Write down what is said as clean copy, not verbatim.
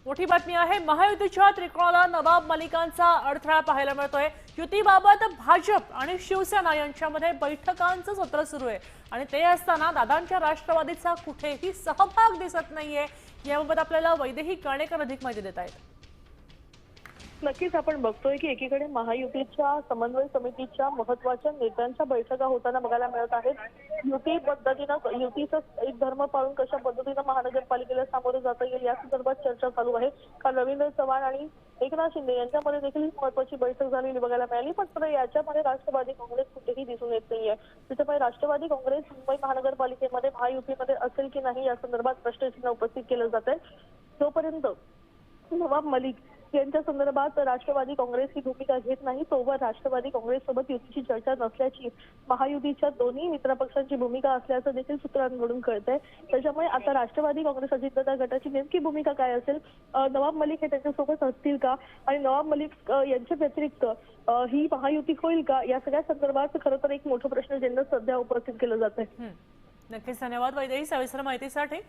मोठी बातमी आहे। महायुतीच्या त्रिकोणाला नवाब मलिकांचा अडथळा पाहायला मिळतोय। युतीबाबत भाजप आणि शिवसेना यांच्यामध्ये बैठकांचं सत्र सुरू आहे आणि ते असताना दादांच्या राष्ट्रवादीचा कुठेही सहभाग दिसत नाहीये। याबाबत आपल्याला वैदेही काणेकर अधिक माहिती देत आहेत। नक्कीच आपण बघतोय की एकीकडे महायुतीच्या समन्वय समितीच्या महत्त्वाच्या नेत्यांच्या बैठका होताना बघायला मिळत आहेत। युती पद्धतीनं युतीचा एक धर्म पाळून कशा पद्धतीनं महानगरपालिकेला सामोरे जाता येईल या संदर्भात चर्चा चालू आहे। काल रवींद्र चव्हाण आणि एकनाथ शिंदे यांच्यामध्ये देखील महत्त्वाची बैठक झालेली बघायला मिळाली, पण याच्यामध्ये राष्ट्रवादी काँग्रेस कुठेही दिसून येत नाहीये। त्याच्यामुळे राष्ट्रवादी काँग्रेस मुंबई महानगरपालिकेमध्ये महायुतीमध्ये असेल की नाही या संदर्भात प्रश्नचिन्ह उपस्थित केलं जात आहे। जोपर्यंत नवाब मलिक यांच्या संदर्भात राष्ट्रवादी काँग्रेस ही भूमिका घेत नाही तोवर राष्ट्रवादी काँग्रेस सोबत युतीची चर्चा नसल्याची महायुतीच्या दोन्ही मित्रपक्षांची भूमिका असल्याचं देखील सूत्रांकडून कळतंय। त्याच्यामुळे आता राष्ट्रवादी काँग्रेस अजितदादा गटाची नेमकी भूमिका काय असेल, नवाब मलिक हे त्यांच्यासोबत असतील का आणि नवाब मलिक यांच्या व्यतिरिक्त ही महायुती होईल का, या सगळ्या संदर्भात खरं तर एक मोठं प्रश्नचिन्ह सध्या उपस्थित केलं जात आहे। नक्कीच धन्यवाद वैदेही सविस्तर माहितीसाठी।